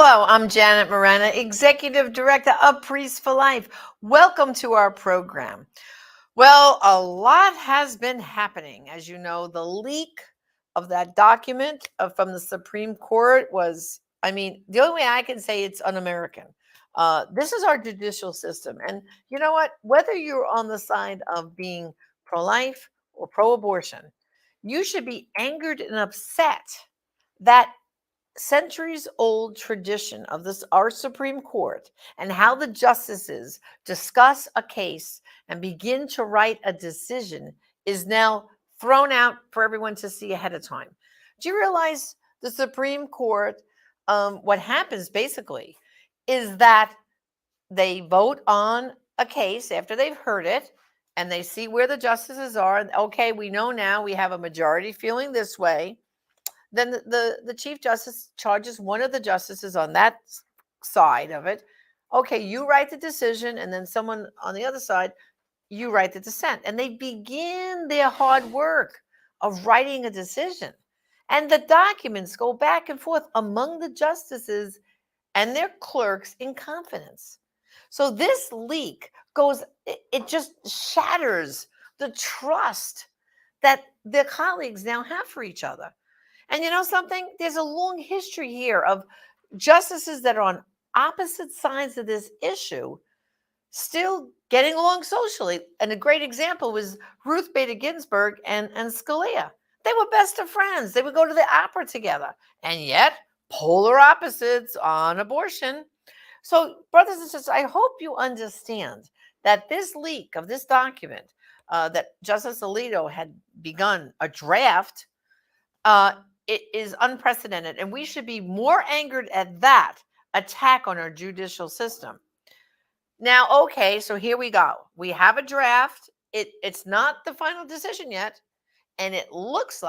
Hello, I'm Janet Morena, Executive Director of Priests for Life. Welcome to our program. Well, a lot has been happening. As you know, the leak of that document from the Supreme Court was, the only way I can say it's un-American. This is our judicial system. And you know what? Whether you're on the side of being pro-life or pro-abortion, you should be angered and upset that centuries old tradition of this our Supreme Court and how the justices discuss a case and begin to write a decision is now thrown out for everyone to see ahead of time. Do you realize the Supreme Court, what happens basically is that they vote on a case after they've heard it and they see where the justices are. Okay, we know now we have a majority feeling this way. Then the Chief Justice charges one of the justices on that side of it. Okay, you write the decision, and then someone on the other side, you write the dissent. And they begin their hard work of writing a decision. And the documents go back and forth among the justices and their clerks in confidence. So this leak it just shatters the trust that their colleagues now have for each other. And you know something? There's a long history here of justices that are on opposite sides of this issue still getting along socially. And a great example was Ruth Bader Ginsburg and Scalia. They were best of friends. They would go to the opera together. And yet, polar opposites on abortion. So, brothers and sisters, I hope you understand that this leak of this document that Justice Alito had begun a draft, it is unprecedented, and we should be more angered at that attack on our judicial system. Now, okay, so here we go. We have a draft. It's not the final decision yet, and it looks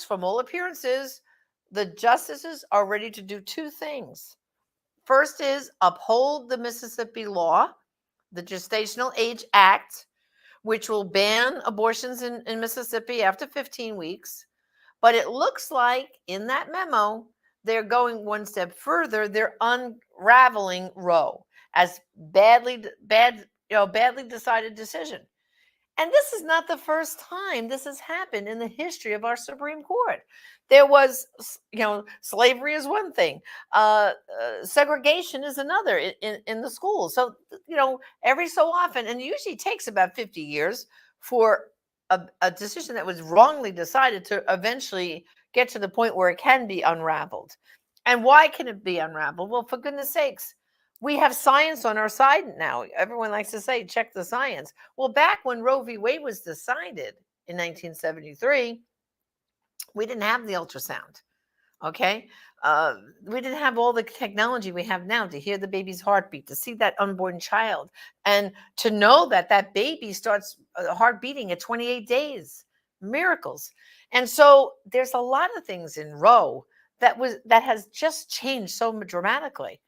from all appearances, the justices are ready to do two things. First is uphold the Mississippi law, the Gestational Age Act, which will ban abortions in Mississippi after 15 weeks. But it looks like in that memo, they're going one step further. They're unraveling Roe as badly decided decision. And this is not the first time this has happened in the history of our Supreme Court. There was, slavery is one thing. Segregation is another in the schools. So, every so often, and it usually takes about 50 years for a decision that was wrongly decided to eventually get to the point where it can be unraveled. And why can it be unraveled? Well, for goodness sakes, we have science on our side now. Everyone likes to say, check the science. Well, back when Roe v. Wade was decided in 1973, we didn't have the ultrasound, okay? We didn't have all the technology we have now to hear the baby's heartbeat, to see that unborn child, and to know that that baby starts heart beating at 28 days. Miracles. And so there's a lot of things in Roe that has just changed so dramatically.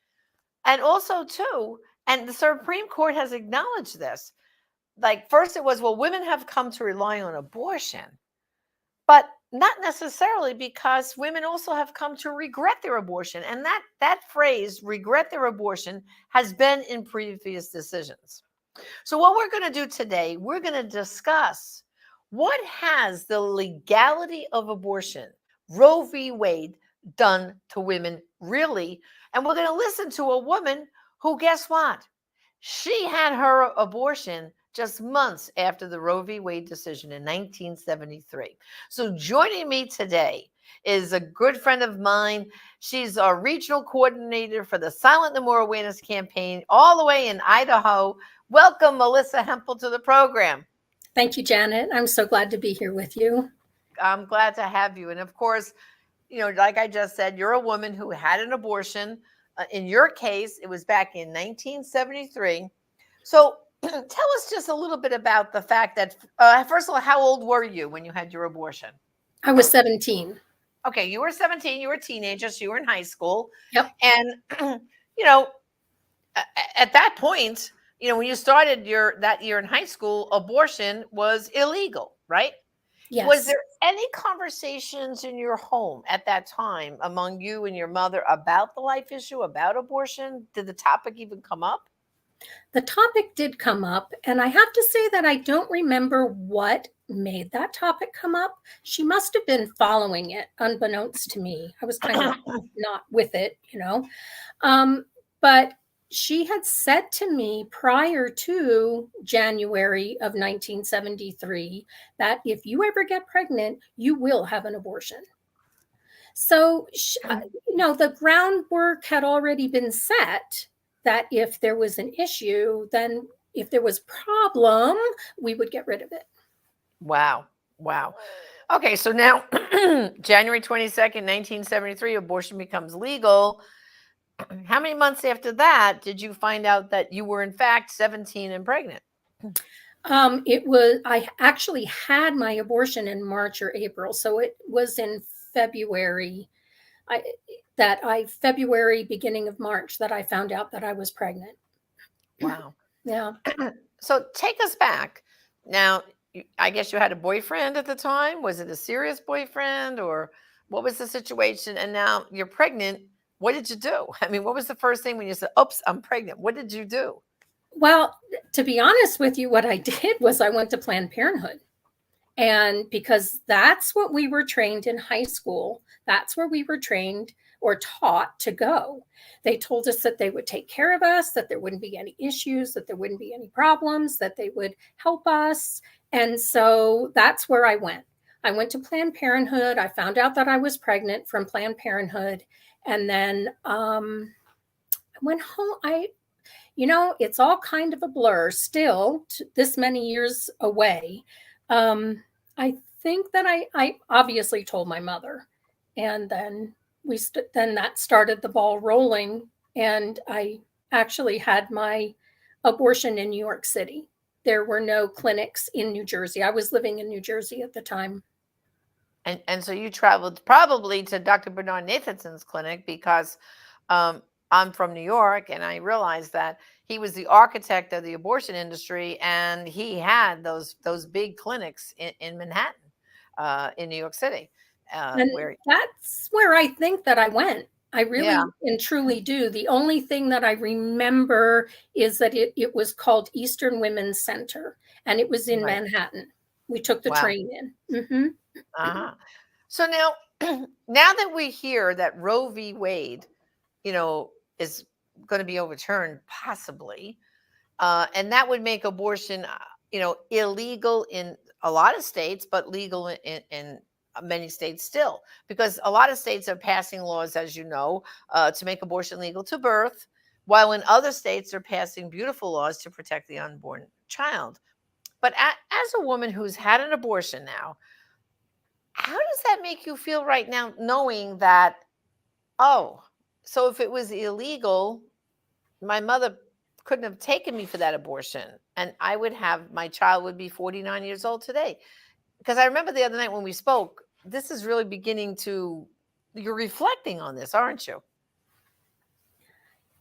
And also, too, and the Supreme Court has acknowledged this. Like, first it was, well, women have come to rely on abortion, but not necessarily, because women also have come to regret their abortion. And that phrase, regret their abortion, has been in previous decisions. So what we're going to do today, we're going to discuss what has the legality of abortion, Roe v. Wade, done to women, really. And we're going to listen to a woman who, guess what? She had her abortion just months after the Roe v. Wade decision in 1973. So joining me today is a good friend of mine. She's a regional coordinator for the Silent No More Awareness Campaign all the way in Idaho. Welcome, Melissa Hempel, to the program. Thank you, Janet. I'm so glad to be here with you. I'm glad to have you. And of course, like I just said, you're a woman who had an abortion. In your case, it was back in 1973. So tell us just a little bit about the fact that, first of all, how old were you when you had your abortion? I was 17. Okay, you were 17. You were a teenager, so you were in high school. Yep. And, at that point, when you started that year in high school, abortion was illegal, right? Was Yes. there any conversations in your home at that time among you and your mother about the life issue, about abortion? Did the topic even come up? The topic did come up, and I have to say that I don't remember what made that topic come up. She must have been following it unbeknownst to me. I was kind of not with it, you know. But she had said to me prior to January of 1973 that if you ever get pregnant, you will have an abortion. So, the groundwork had already been set that if there was an issue, then if there was problem, we would get rid of it. Wow. Wow. Okay, so now January 22nd, 1973, abortion becomes legal. How many months after that did you find out that you were in fact 17 and pregnant? I actually had my abortion in March or April. So it was in February, February, beginning of March, that I found out that I was pregnant. Wow. Yeah. So take us back. Now, I guess you had a boyfriend at the time. Was it a serious boyfriend or what was the situation? And now you're pregnant. What did you do? I mean, what was the first thing when you said, oops, I'm pregnant? What did you do? Well, to be honest with you, what I did was I went to Planned Parenthood. And because that's what we were trained in high school, that's where we were trained or taught to go. They told us that they would take care of us, that there wouldn't be any issues, that there wouldn't be any problems, that they would help us. And so that's where I went. I went to Planned Parenthood. I found out that I was pregnant from Planned Parenthood. And then I went home. It's all kind of a blur still, this many years away. I think that I obviously told my mother, and then then that started the ball rolling, and I actually had my abortion in New York City. There were no clinics in New Jersey. I was living in New Jersey at the time. And so you traveled probably to Dr. Bernard Nathanson's clinic because I'm from New York, and I realized that he was the architect of the abortion industry, and he had those big clinics in Manhattan, in New York City, And where that's where I think that I went. I really yeah, and truly do. The only thing that I remember is that it was called Eastern Women's Center, and it was in right, Manhattan. We took the wow, train in. Hmm. uh-huh. So now, now that we hear that Roe v. Wade, you know, is going to be overturned, possibly, and that would make abortion, illegal in a lot of states, but legal in many states still, because a lot of states are passing laws, as you know, to make abortion legal to birth, while in other states are passing beautiful laws to protect the unborn child. But as a woman who's had an abortion now, how does that make you feel right now, knowing that, oh, so if it was illegal, my mother couldn't have taken me for that abortion, and my child would be 49 years old today? Because I remember the other night when we spoke, this is really beginning to, you're reflecting on this, aren't you?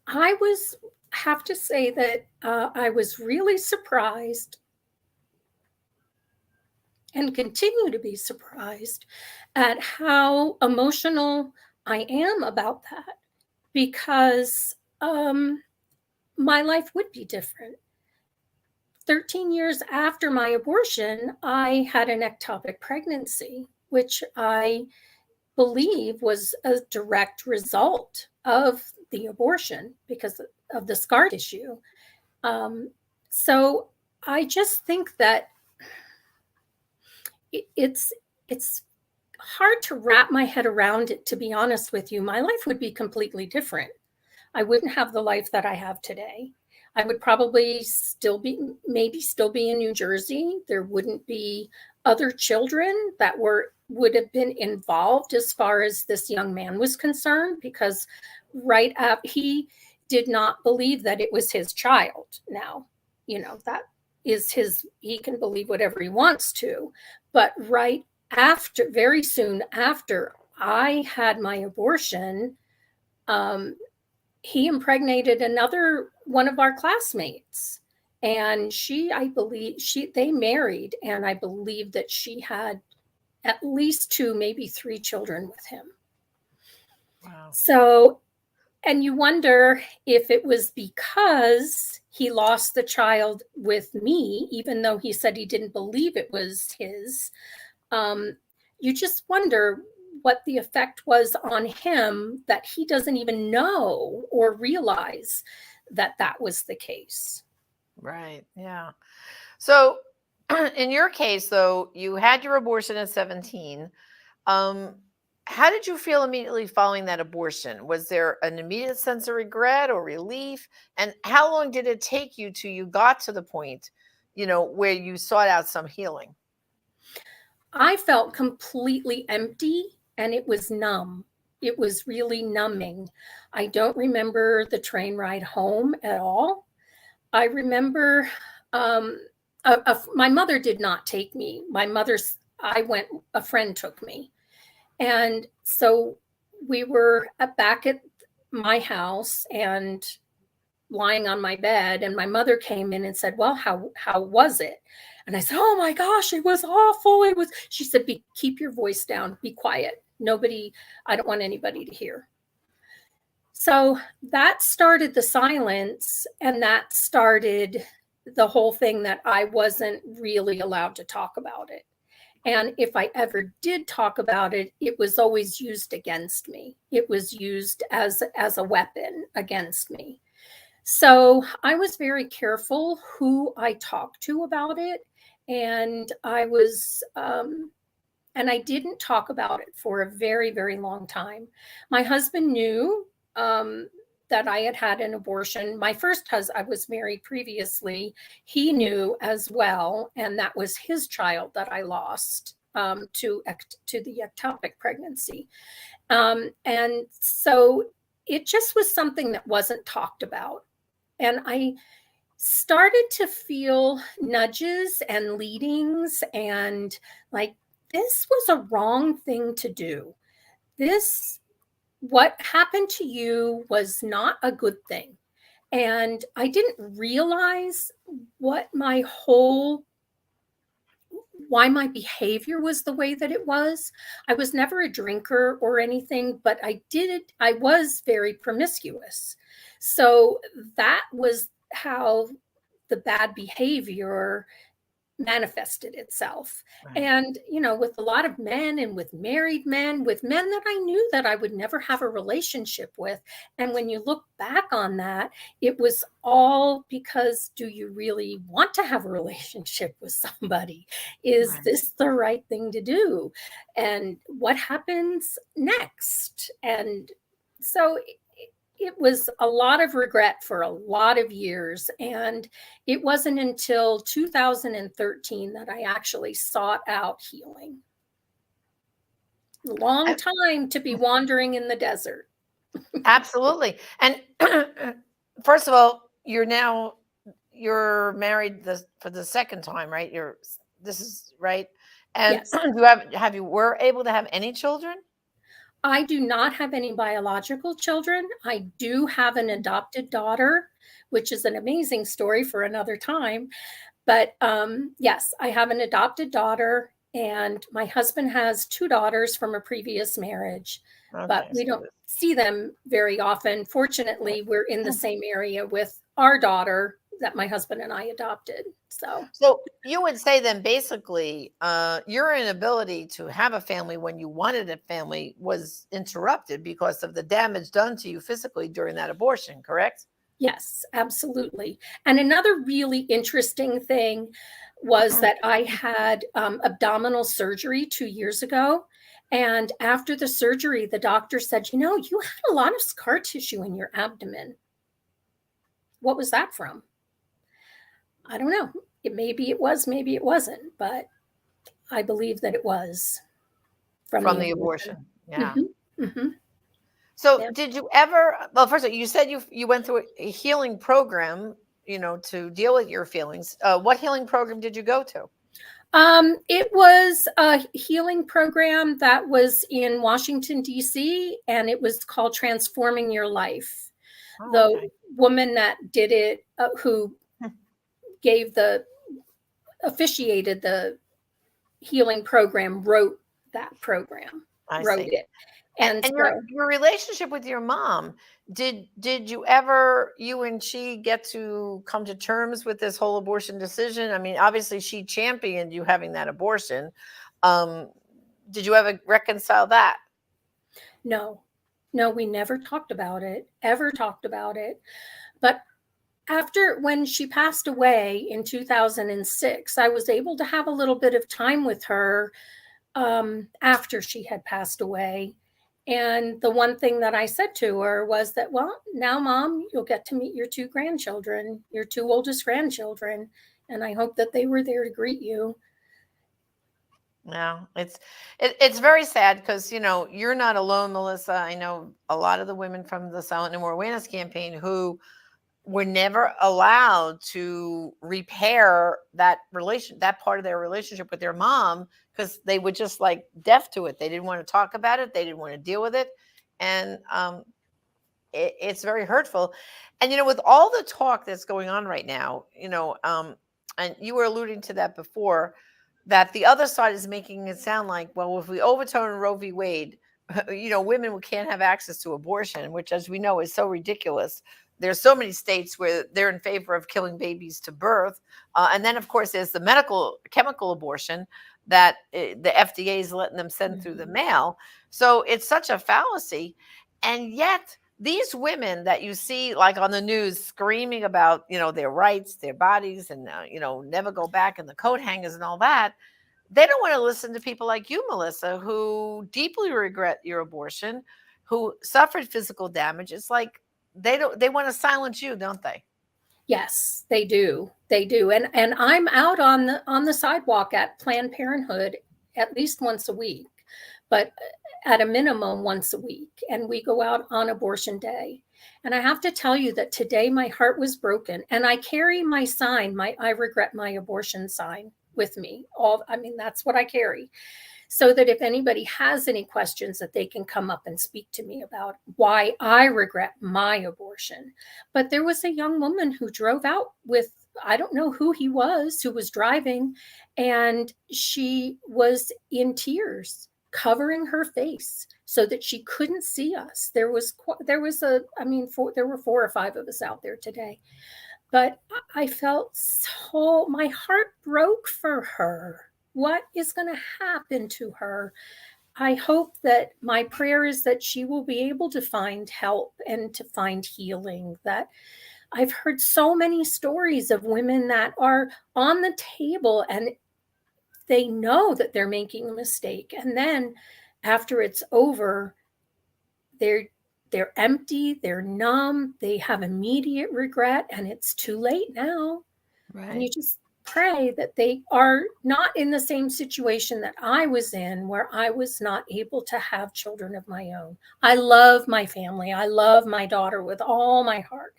Have to say that I was really surprised and continue to be surprised at how emotional I am about that, because my life would be different. 13 years after my abortion, I had an ectopic pregnancy, which I believe was a direct result of the abortion because of the scar tissue. Um, so I just think that it's it's hard to wrap my head around it. To be honest with you, my life would be completely different. I wouldn't have the life that I have today. I would probably maybe still be in New Jersey. There wouldn't be other children that would have been involved as far as this young man was concerned, because right up, he did not believe that it was his child. Now, that is he can believe whatever he wants to. But very soon after I had my abortion, um, he impregnated another one of our classmates, and I believe they married, and I believe that she had at least 2, maybe 3 children with him. Wow. So, and you wonder if it was because he lost the child with me, even though he said he didn't believe it was his. You just wonder what the effect was on him, that he doesn't even know or realize that that was the case. Right. Yeah. So, in your case, though, you had your abortion at 17. Um, how did you feel immediately following that abortion? Was there an immediate sense of regret or relief? And how long did it take you till you got to the point, where you sought out some healing? I felt completely empty and it was numb. It was really numbing. I don't remember the train ride home at all. I remember my mother did not take me. A friend took me. And so we were back at my house and lying on my bed, and my mother came in and said, well, how was it? And I said, oh my gosh, it was awful. She said, keep your voice down, be quiet. I don't want anybody to hear. So that started the silence, and that started the whole thing that I wasn't really allowed to talk about it. And if I ever did talk about it, it was always used against me. It was used as a weapon against me. So I was very careful who I talked to about it. And and I didn't talk about it for a very, very long time. My husband knew that I had had an abortion. My first husband, I was married previously, he knew as well. And that was his child that I lost to the ectopic pregnancy. And so it just was something that wasn't talked about. And I started to feel nudges and leadings, and like, this was a wrong thing to do. What happened to you was not a good thing. And I didn't realize why my behavior was the way that it was. I was never a drinker or anything, but I was very promiscuous. So that was how the bad behavior manifested itself. Right. And, with a lot of men, and with married men, with men that I knew that I would never have a relationship with. And when you look back on that, it was all because, do you really want to have a relationship with somebody? Is Right. this the right thing to do? And what happens next? And so it was a lot of regret for a lot of years. And it wasn't until 2013 that I actually sought out healing. A long time to be wandering in the desert. Absolutely. And first of all, you're married for the second time, right? This is right. And Yes. you were able to have any children? I do not have any biological children. I do have an adopted daughter, which is an amazing story for another time. But yes, I have an adopted daughter, and my husband has 2 daughters from a previous marriage, but Okay, we don't see them very often. Fortunately, we're in the same area with our daughter that my husband and I adopted. So you would say then basically your inability to have a family when you wanted a family was interrupted because of the damage done to you physically during that abortion, correct? Yes, absolutely. And another really interesting thing was that I had abdominal surgery 2 years ago. And after the surgery, the doctor said, you had a lot of scar tissue in your abdomen. What was that from? I don't know. Maybe it was, maybe it wasn't, but I believe that it was from The abortion. abortion. Yeah. Mm-hmm. So Yeah. did you ever, well, first of all, you said you went through a healing program, to deal with your feelings. What healing program did you go to? It was a healing program that was in Washington, D.C., and it was called Transforming Your Life. Oh, The okay. woman that did it, who officiated the healing program, wrote that program, I wrote see. it. And And so your relationship with your mom, did you ever, you and she, get to come to terms with this whole abortion decision? I mean, obviously she championed you having that abortion. Um, did you ever reconcile that? no, no, we never talked about it, ever talked about it. But after when she passed away in 2006, I was able to have a little bit of time with her after she had passed away. And the one thing that I said to her was that, well, now, Mom, you'll get to meet your two grandchildren, your two oldest grandchildren. And I hope that they were there to greet you. Yeah, it's very sad because you're not alone, Melissa. I know a lot of the women from the Silent No More Awareness campaign who were never allowed to repair that part of their relationship with their mom, because they were just like deaf to it. They didn't want to talk about it. They didn't want to deal with it. And it's very hurtful. And with all the talk that's going on right now, and you were alluding to that before, that the other side is making it sound like, well, if we overturn Roe v. Wade, women can't have access to abortion, which, as we know, is so ridiculous. There's so many states where they're in favor of killing babies to birth. And then, of course, there's the medical chemical abortion that the FDA is letting them send through the mail. So it's such a fallacy. And yet these women that you see like on the news screaming about, their rights, their bodies, and, never go back, and the coat hangers and all that, they don't want to listen to people like you, Melissa, who deeply regret your abortion, who suffered physical damage. It's like they want to silence you, don't they? Yes, they do. They do. And I'm out on the sidewalk at Planned Parenthood at least once a week, but at a minimum once a week. And we go out on abortion day. And I have to tell you that today my heart was broken. And I carry my sign, my I regret my abortion sign with me. That's what I carry, so that if anybody has any questions, that they can come up and speak to me about why I regret my abortion. But there was a young woman who drove out with, I don't know who he was, who was driving, and she was in tears, covering her face so that she couldn't see us. There were 4 or 5 of us out there today. But I felt my heart broke for her. What is going to happen to her? I hope that my prayer is that she will be able to find help and to find healing. That I've heard so many stories of women that are on the table and they know that they're making a mistake. And then after it's over, they're empty, they're numb, they have immediate regret, and it's too late now. And you Right. just pray that they are not in the same situation that I was in, where I was not able to have children of my own. I love my family. I love my daughter with all my heart.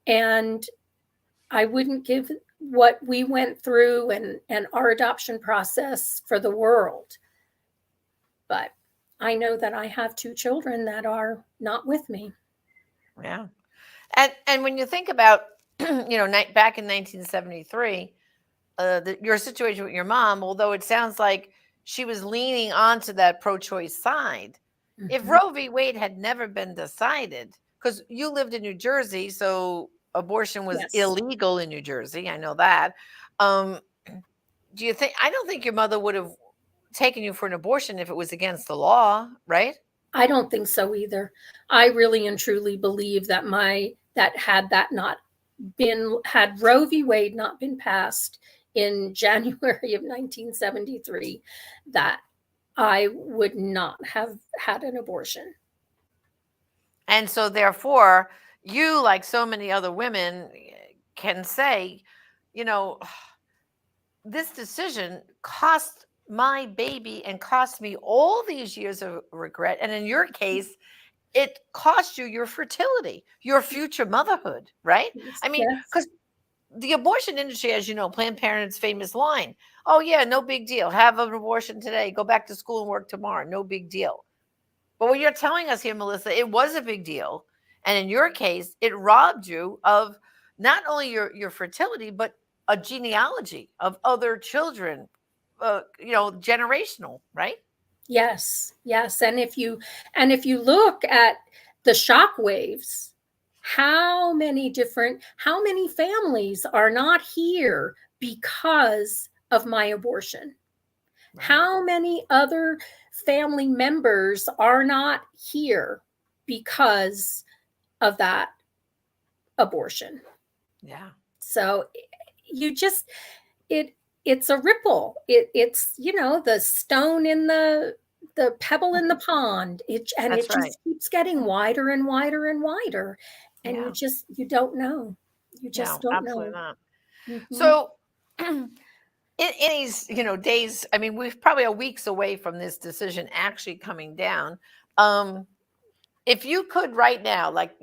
And I wouldn't give what we went through and our adoption process for the world. But I know that I have 2 children that are not with me. Yeah. And when you think about, back in 1973, your situation with your mom, although it sounds like she was leaning onto that pro-choice side, if Mhm. Roe v. Wade had never been decided, because you lived in New Jersey, so abortion was Yes. illegal in New Jersey. I know that. Um, do you think? I don't think your mother would have taken you for an abortion if it was against the law, right? I don't think so either. I really and truly believe that had Roe v. Wade not been passed in January of 1973, that I would not have had an abortion. And so, therefore, you, like so many other women, can say, you know, this decision cost my baby and cost me all these years of regret. And in your case, it cost you your fertility, your future motherhood, right? Yes. I mean, Yes. because the abortion industry, as you know, Planned Parenthood's famous line, oh, yeah, no big deal. Have an abortion today, go back to school and work tomorrow. No big deal. But what you're telling us here, Melissa, it was a big deal. And in your case, it robbed you of not only your fertility, but a genealogy of other children, generational, right? Yes, yes. And if you look at the shock waves, how many families are not here because of my abortion? Right. How many other family members are not here because of that abortion? Yeah. So you just it it's a ripple. It's the stone in the pebble in the pond. It That's right. just keeps getting wider and wider and wider, and Yeah. you don't know. You Yeah. just don't Absolutely know. not. Hmm. So, in these days, I mean, we're probably a weeks away from this decision actually coming down. Um, if you could right now, like,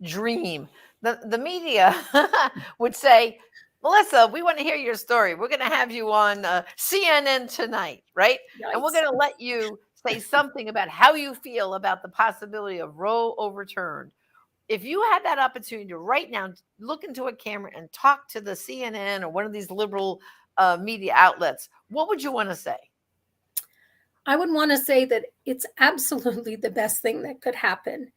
dream, the media would say, Melissa, we want to hear your story. We're going to have you on CNN tonight, right? And we're Yikes! going to let you say something about how you feel about the possibility of Roe overturned. If you had that opportunity to right now look into a camera and talk to the CNN or one of these liberal media outlets, what would you want to say? I would want to say that it's absolutely the best thing that could happen.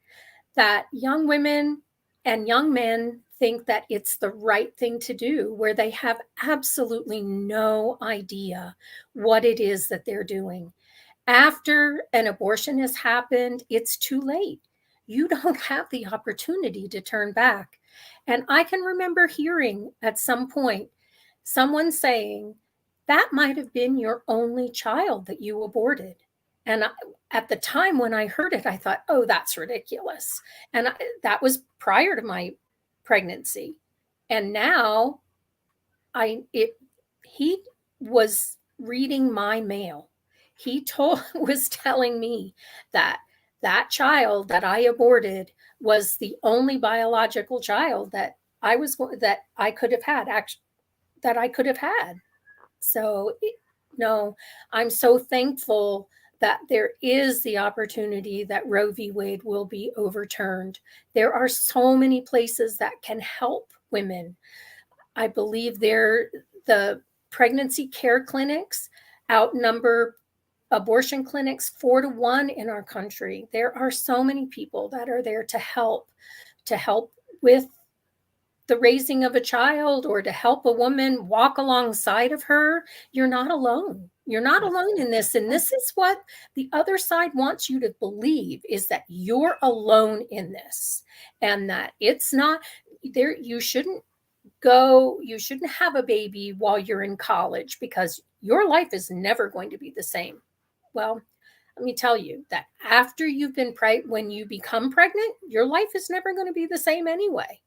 That young women and young men think that it's the right thing to do, where they have absolutely no idea what it is that they're doing. After an abortion has happened, it's too late. You don't have the opportunity to turn back. And I can remember hearing at some point someone saying, that might have been your only child that you aborted. And at the time when I heard it, I thought, oh, that's ridiculous. And that was prior to my pregnancy. And now he was reading my mail. He was telling me that child that I aborted was the only biological child that I could have had, that I could have had. So, no, I'm so thankful that there is the opportunity that Roe v. Wade will be overturned. There are so many places that can help women. I believe the pregnancy care clinics outnumber abortion clinics 4-1 in our country. There are so many people that are there to help with the raising of a child, or to help a woman walk alongside of her. You're not alone. You're not alone in this. And this is what the other side wants you to believe, is that you're alone in this, and that it's not there. You shouldn't have a baby while you're in college, because your life is never going to be the same. Well, let me tell you that after when you become pregnant, your life is never going to be the same anyway.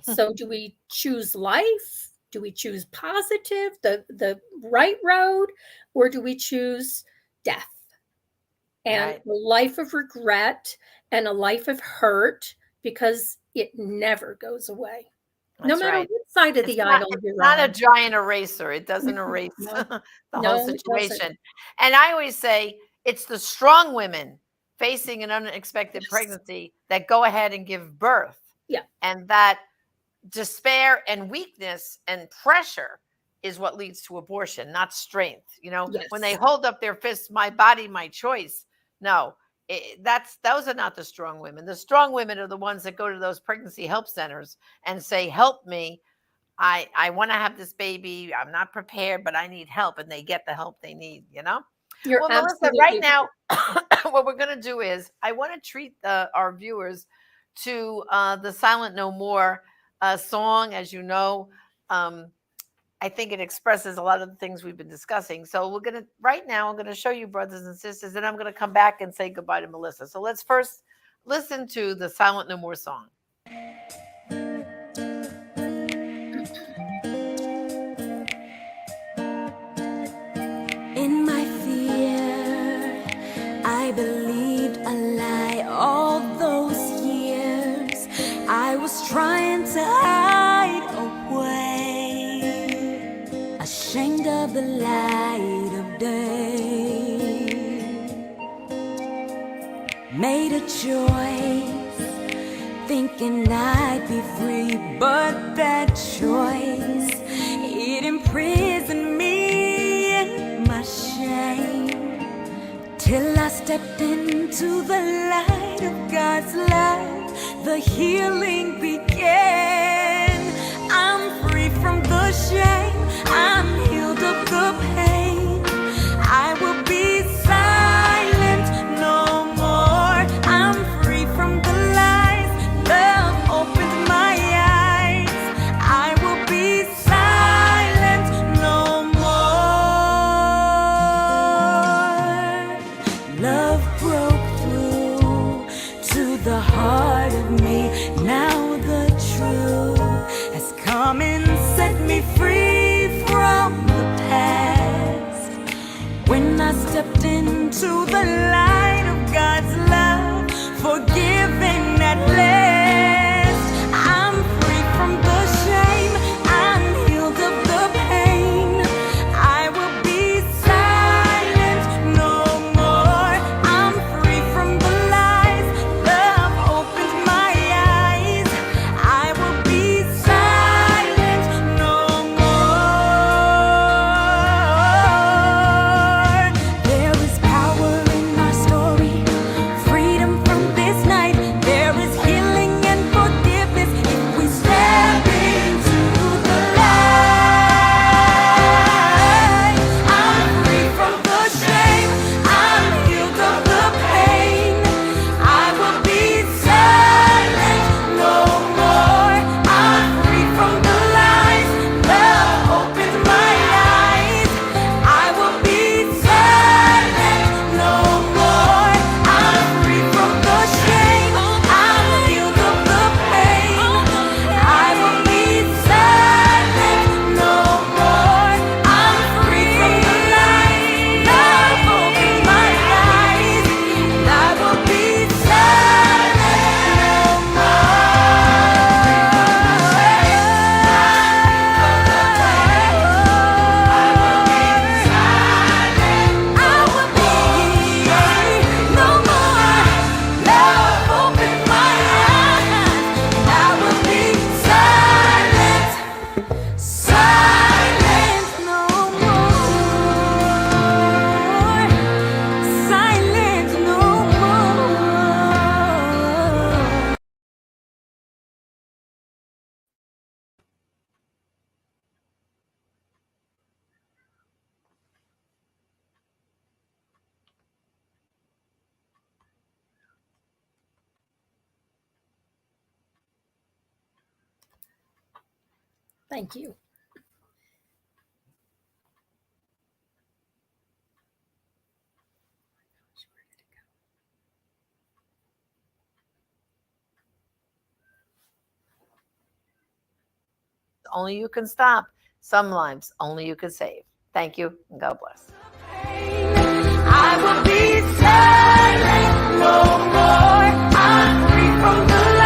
So do we choose life? Do we choose positive, the right road, or do we choose death and Right. a life of regret and a life of hurt, because it never goes away, no That's matter right. what side of It's the not aisle it's you're not a on? giant eraser. It doesn't erase No, the whole no, it doesn't. situation. And I always say it's the strong women facing an unexpected Yes. pregnancy that go ahead and give birth. Yeah. And that despair and weakness and pressure is what leads to abortion, not strength. When they Yes. hold up their fists, my body, my choice. No, those are not the strong women. The strong women are the ones that go to those pregnancy help centers and say, "Help me. I want to have this baby. I'm not prepared, but I need help," and they get the help they need. You're Well, Melissa, right absolutely now, what we're going to do is I want to treat our viewers to the Silent No More song. As you know, um, I think it expresses a lot of the things we've been discussing. So right now, I'm going to show you, brothers and sisters, and I'm going to come back and say goodbye to Melissa. So let's first listen to the Silent No More song. In my fear, I believed a lie all those years. I was trying to hide away, ashamed of the light of day. Made a choice, thinking I'd be free, but that choice, it imprisoned me in my shame. till I stepped into the light of God's love. The healing began. I'm free from the shame. I'm healed of the pain. I will be silent no more. I'm free from the lies. Love opened my eyes. I will be silent no more. Love broke through to the heart of me. Now the truth has come and set me free from the past. When I stepped into the light of God's love, forgiven at last, I'm free from the shame, I'm healed of the pain. I will be silent no more. I'm free from the lies. Love opened my eyes. I will be silent no more. There is power in our story, freedom from this night. There is healing and forgiveness if we step into the light. I'm free from the shame. I'm healed of the pain. I will be silent no more. I'm free from the lies. Love opened my eyes. I will be silent no more. I'm free from the shame. I'm healed of the pain. I will be silent no more. I'm free from the lies. Love opened my eyes. I will be silent no Thank you. Only you can stop. Some lives only you can save. Thank you, and God bless. I will be silent no more. I'm free from the